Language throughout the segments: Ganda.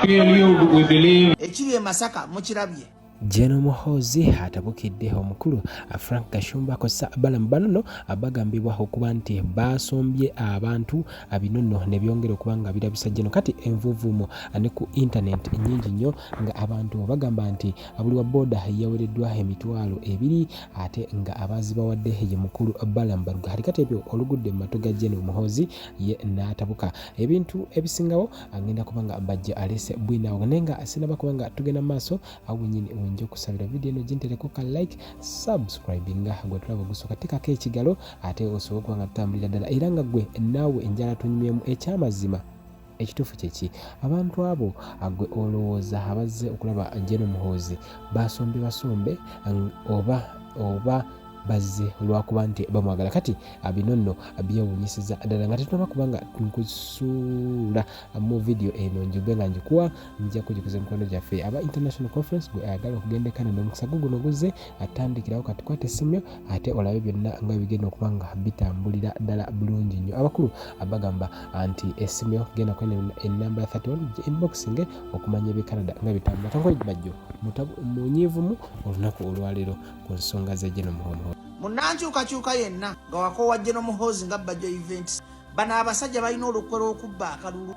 we believe. Ekiri e Masaka mukirabye. General Muhoozi atabukidde omukulu Frank Gashumba kosa Balaam banono abagambibwa okuba nti basombye abantu binono ne byongera okuba nga birabisa General kati envuvumo ne ku internet nyingi nnyo nga abantu bagamba nti buli wa boda yawereddwa emitwalo 2 ate nga abazi bawadde ye mukulu Balaam baluga hari kati ebyo olugudde mu matu ga General Muhoozi ye n'atabuka ebintu ebisingawo agenda kubanga bajja alese bwinawo nenga asinaba kubanga tugenda maaso awunyini njo kusabira video eno jintereko ka like subscribe nga gwe tulaba gusoka tekako ekigalo ate osobola nga tutambulira ddala era nga gwe naawe enjala tunyumyemu ekyamazima ekitufu kyeki abantu abo agwe olowooza abazze okulaba General Muhoozi basombe oba bazze olwakuba nti bamwagala kati binono byewunyisiza ddala nga tetunaba kubanga nkusuula mu video eno njube nga njikuwa nja kujikuza emikono gyaffe aba international conference gwe ayagala okugendekana n'omusago guno guzze atandikirawo katukwate simyo ate olabe byonna nga bigenda okuba nga bitambulira ddala bulungi nnyo abakulu abagamba anti esimyo genda kwena enamba 31 inboxing okumanya ebye Canada nga bitambula tangoye bajjo munyivumu olunaku olwaleero ku nsonga za General Muhoozi Munankyukakyuka yenna nga wakowa General Muhoozi nga bajjo events bano abasajja balina olukwero okubba akalulu.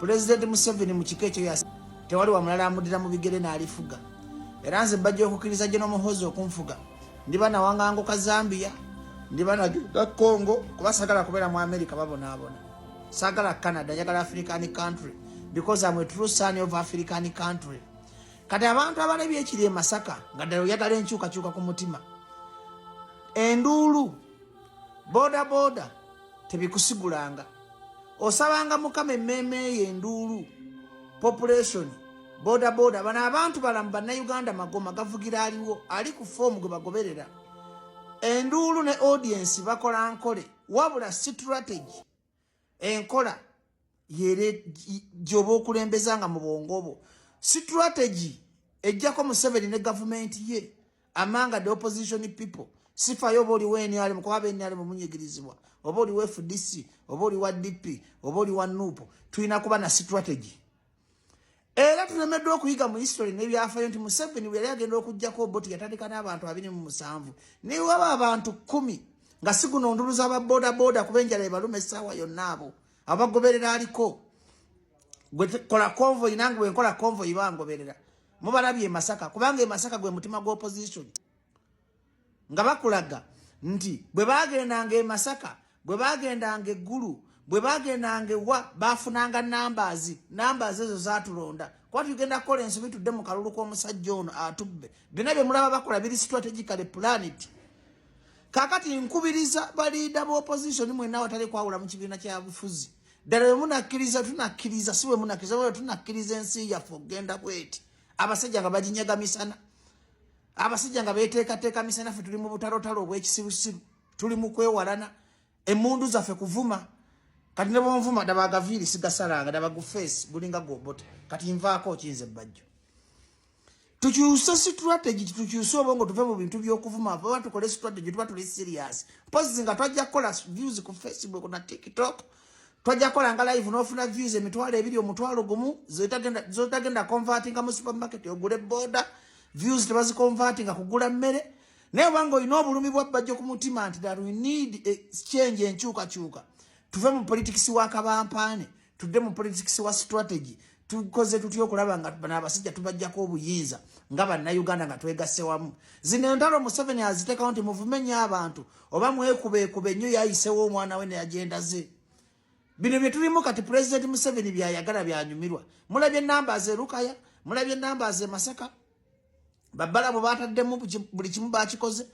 President Museveni mu kiko ekyo yasi tewali wa mulala amudira mu bigere n'alifuga era nze bajja okukkiriza General Muhoozi okunfuga ndiba na wangango ka Zambia ndiba na Congo kuba sagala kubeera mu America babonaabona sagala Canada njagala African country because I'm a true son of African country kati abantu abalebye ekiri e Masaka nga ddala oyagala enkyukakyuka ku mutima enduulu boda tebikusigulanga osabanga mukama emmeme y'enduulu population boda bana abantu balamu bannayuganda magoma gavugira aliwo ali ku foomu gwe bagoberera enduulu ne audience bakola nkole wabula strategy enkola yere jobo okulembezanga mu bwongobo strategy ejjako Museveni ne government ye amanga the opposition people sifa yobo oli weni ali mukwaba eni ali mumunyigirizibwa oba oli wa FDC oba oli wa DP oba oli wa NUP tulina kuba na strategy era tulemeddwa okuyiga mu history n'ebyafaayo nti Museveni bwe yali agenda okujjako boti yatandika n'abantu 27 niwe waba abantu 10 nga siguno nduluza aba boda kubenjala ebaluma essaawa yonna abo abagoberera aliko gwe kola convoy nange bwe nkola convoy bangoberera mubalabye e Masaka kubanga e Masaka gwe mutima gwa opposition nga bakulaga nti bwe bagendanga e Masaka bwe bagendanga eggulu bwe bagendanga ewa bafunanga numbers ezo zatulonda kwa tugenda kola ensobi tudde mu kalulu k'omusajja ono atubbe byonna bye mulaba bakola biri strategically planet kakati nkubiriza baliida ba opposition mwenna watali kwawula mu kibiina kya bufuzi ddala bwe munakkiriza tunakkiriza si bwe munakkiriza bwe tunakkiriza ensi yaffe okugenda bweti abasajja nga baginyaga misana abasajja nga beteekateeka misana ffe tuli mu butalotalo obw'ekisirusiru tuli mu kwewalana emmundu zaffe kuvuma kati ne bwonvuma daba agaviiri sigasalanga daba gufeesi gulinga gwobote kati nvaako kinze bajjo tukyuse strategy tukyuse obongo tuve mu bintu by'okuvuma aba tukole strategy tuba tuli serious pozi nga twajja kukola views ku Facebook na TikTok twajja kukola nga live n'ofuna views emitwalo 2 omutwalo gumu zotagenda convertinga mu supermarket ogule boda views tebazi convertinga kugula mmere naye bango olina obulumi bwa bajjo ku mutima nti that we need a change enkyukakyuka tuve mu politics wa kabampaane tudde mu politics wa strategy tukoze tutyo okulaba nga bana abasajja tubajjako obuyinza nga bannayuganda nga twegasse wamu zino entalo Museveni aziteekawo nti muvumenya abantu oba mwekube nnyo yayisewo omwana we ne agenda ze bino bye tulimu kati President Museveni byayagala byanyumirwa mulabye numbers e Lukaya mulabye numbers e Masaka Balaam bataddemu buli kimu bakikoze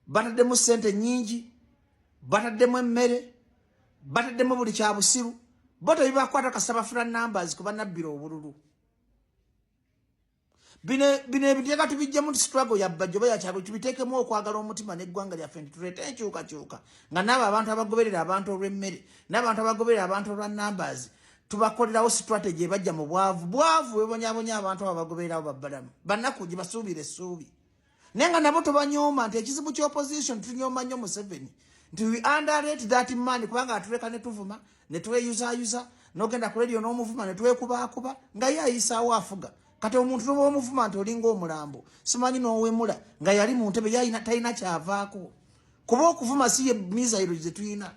bataddemu sente nyingi bataddemu emmere bataddemu buli kya busiru bo tebibakwata kasaba fula numbers kuba nabbira obululu bino ebiteeka tubijjamu struggle ya bajjo baya kyalo tubiteekemu okwagala omutima n'eggwanga lyaffe tuleete enkyukakyuka nga n'abo abantu abagoberera abantu olw'emmere n'abantu abagoberera abantu olwa numbers tubakolerawo strategy ebajja mu bwavu bwebonyabonya abantu abo bagobererawo babbalamu bannaku gye basuubira essuubi naye nga nabo tobanyooma nti ekizibu ky'opposition tunyooma nnyo Museveni nti we underrate that man kubanga atuleka ne tuvuma ne tweyuzayuza n'ogenda ku radio n'omuvuma ne twekubaakuba nga ye ayisaawo afuga kati omuntu n'omuvuma nti olinga omulambo simanyi n'owemula nga yali mu ntebe talina kyavaako kuba okuvuma si ye mizairo ze tuyina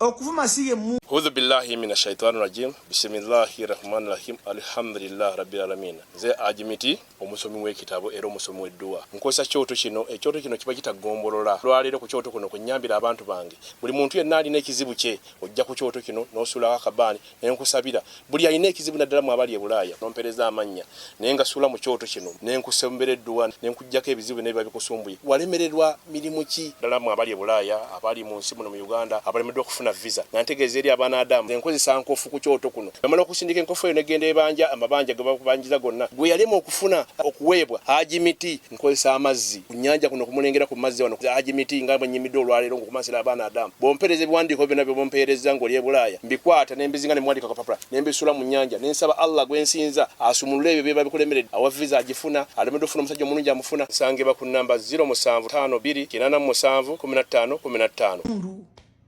okuvuma si ye mu A'udhu billahi minash shaitani rajim. Bismillahir rahmanir rahim. Alhamdulillah rabbil alamin. Ze ajimiti omusomi w'ekitabo era omusomi w'edduwa. Nkosa kyoto kino, ekyoto kino kiba kitagombolola. Lwalero ku kyoto kuno kunyambira abantu bange. Buli muntu yenna alina ekizibu kye, ojja ku kyoto kino n'osula akabani n'enkusabira. Buli alina ekizibu naddala mu abali e Bulaaya, n'ompereza amanya. Naye nga sula mu kyoto kino, n'enkusembera edduwa, n'enkujjako ebizibu n'ebiba bikusumbuye. Walemererwa mirimu ki ddala mu abali e Bulaaya, abali mu nsi muno mu Uganda, abalemeddwa okufuna visa. Nantegeeza eri Adamu enkozesa nkofu ku kyoto kuno bamala okusindika enkofu eyo negenda ebanja amabanja ge bakubanjiza gonna gwe yalema okufuna okuweebwa ajimiti nkozesa amazzi ku nnyanja kuno kumulengera ku mazzi wano ajimiti nga banyimidde olwaleero ngokumasira abaana Adamu bompereza ebiwandiiko byonna bye bompereza ng'oli e Bulaaya mbikwata nembizinga ne muwandika kapapula nembisula mu nnyanja nensaba Allah gwensinza asumulule ebyo bye babikulemeredde awa visa agifuna alemedde ofuna omusajja omulungi amufuna sangeba ku namba 0752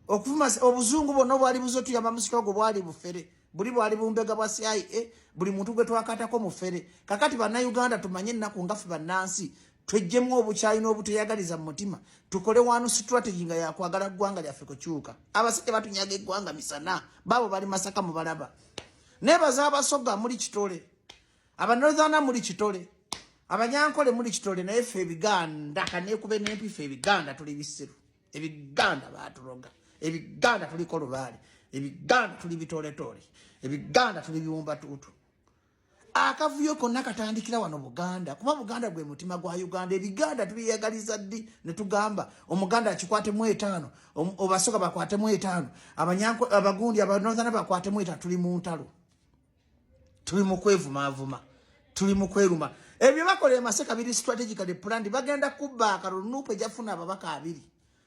okuvuma obuzungu bonna bwali buzotu ya mamusitogo bwali bufere buli bwali bumbega bwa CIA buli muntu gwe twakatako mufere kakati bana Uganda tumanye nnaku ngafu bannansi twejjemu obuchayi n'obuteyagaliza mu mutima tukole wanu strategy nga yakwagala ggwanga lyaffe kukyuka abasajja batunyaga eggwanga misana babo bali Masaka mu balaba nebaza abasoga muri kitole abanorthana muri kitole abanyankole muri kitole naye ffe ebiganda kanekube n'empife ebiganda tuli bisiru ebiganda baturoga ebiganda tuli kolubali ebiganda tuli bitoletole ebiganda tuli biwumba tutu akavuyo konna katandikira wano Buganda kuba Buganda gwe mutima gwa Uganda ebiganda tuliyagaliza ddi ne tugamba omuganda akikwatemu 5 obasoka bakwatemu 5 abanyanko abagundi abanorthana bakwatemu 5 tuli mu ntalo tuli mu kwevumavuma tuli mu kweruma ebyo bakole Masaka biri strategically planned bagenda kubba akarunupe jafuna ababaka abiri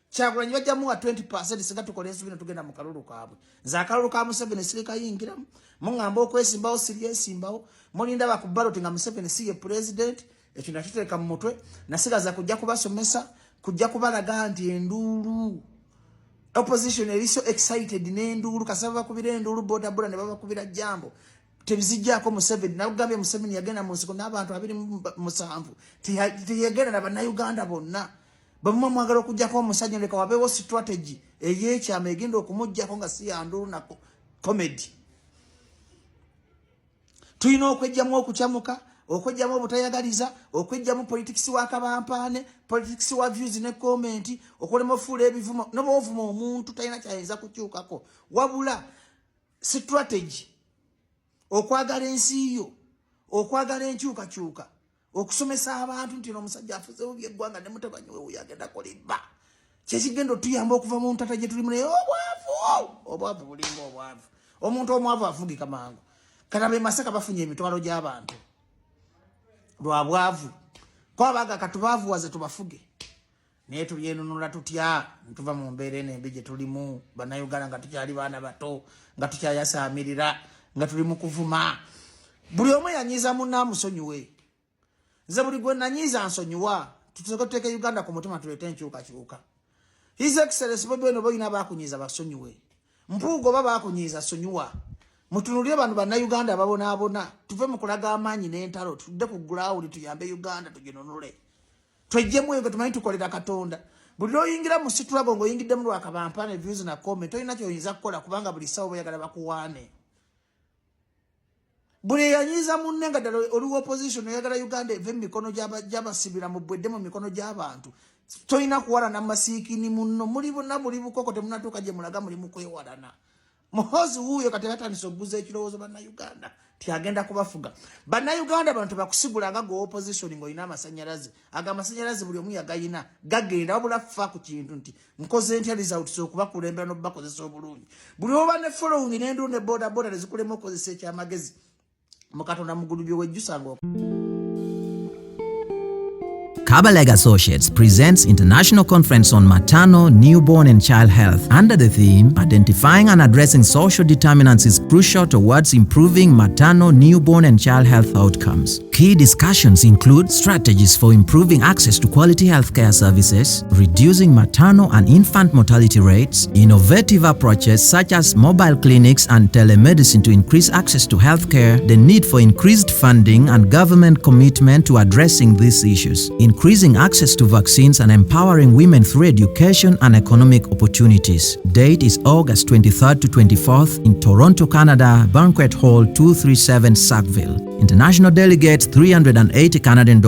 Kyagulanyi bajjamu wa 20% singa tukole ensubira tugenda mu kalulu kaabwe za kalulu ka Museveni sirika yingiramu mungamba okwesimbawo siryesimbawo mulinda bakubaloti nga Museveni siye president ekyo nakiteeka mu mutwe nasigaza kujja kubasomesa kujja kubalaga nti enduulu opposition eri so excited n'enduulu kasaba bakubira enduulu boda boda ne babakubira jambo tebizijjaako Museveni nagambye Museveni yagenda mu nsiko n'abantu 27 tiyagenda na bannayuganda bonna bamwe mwagala okujjako omusajja leka wabeewo strategy ey'ekyama egenda okumuggyako nga si yanduulu na comedy tulina okwejjamu okukyamuka okwejjamu obutayagaliza okwejjamu politics wa kabampaane politics wa views ne comment okulema ofuula ebivumo n'obuvuma omuntu talina kyayinza kukyukako wabula strategy okwagala ensi yo okwagala enkyukakyuka okusomesa abantu nti omusajja afuzeewo by'eggwanga ne mutabani we yagenda kolimba kyekigenda otuyamba okuva mu ntata gye tulimu naye obwavu bulinga obwavu omuntu omwavu afugika mangu kanabe Masaka bafunye emitwalo gy'abantu lwa bwavu kwabaga katubaavuwaze tubafuge naye tulyenunula tutya ntuva mu mbeera enembi gye tulimu bannayuganda nga tukyali baana bato nga tukyayasaamirira nga tuli mu kuvuma buli omu yanyiza munnaamusonyiwe nze buli gwe nanyiza nsonyiwa tuteeke Uganda ku mutima tuleete enkyukakyuka His Excellency Bobi Wine boyina bakunyiza basonyiwe mpuugo baba bakunyiza sonyiwa mutunulire bano bannayuganda babonaabona tuve mu kulaga amaanyi n'entalo tudde ku ground tuyambe Uganda tuginunule twejjemu eyo tumanyi tukolera Katonda buli oyingira mu struggle ng'oyingidde mu lwakabampaane views na comment tolina ky'oyinza kukola kubanga buli sawa bayagala bakuwaane buli yanyiza munne nga ddala oli opposition oyagala Uganda eve mu mikono gy'abasibira mu bwedde mu mikono gy'abantu tolina kuwalana masiikini munno muli bonna muli bukoko temunatuuka gye mulaga muli mu kwewalana Muhoozi wuuyo kati batandise okuguza ekirowoozo bannayuganda tiagenda kubafuga. Bannayuganda bantu bakusigula nga go opposition ng'olina amasanyalaze. Aga amasanyalaze buli omu yagayina gagenda wabula fa ku kintu nti nkoze ntya results okubakulembera n'obakozesa obulungi. Buli oba ne following n'endu ne boda boda nezikulema okozesa ekyamagezi mu Katonda mugulubyo wejjusanga. Kabaleg Associates presents International Conference on Maternal, Newborn and Child Health under the theme Identifying and Addressing Social Determinants is Crucial Towards Improving Maternal, Newborn and Child Health Outcomes. Key discussions include strategies for improving access to quality healthcare services, reducing maternal and infant mortality rates, innovative approaches such as mobile clinics and telemedicine to increase access to healthcare, the need for increased funding and government commitment to addressing these issues, increasing access to vaccines and empowering women through education and economic opportunities. Date is August 23rd to 24th in Toronto, Canada, Banquet Hall 237 Sackville. International delegates $380 Canadian,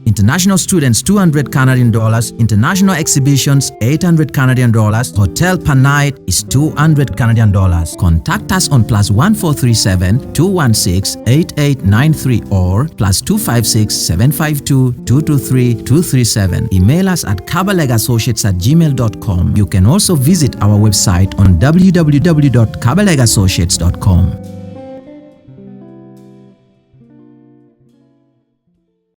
international students $200 Canadian, international exhibitions $800 Canadian, hotel per night is $200 Canadian. Contact us on +1437 216 8893 or +256 752 223 237. Email us at kabalegassociates@gmail.com. You can also visit our website on www.kabalegassociates.com.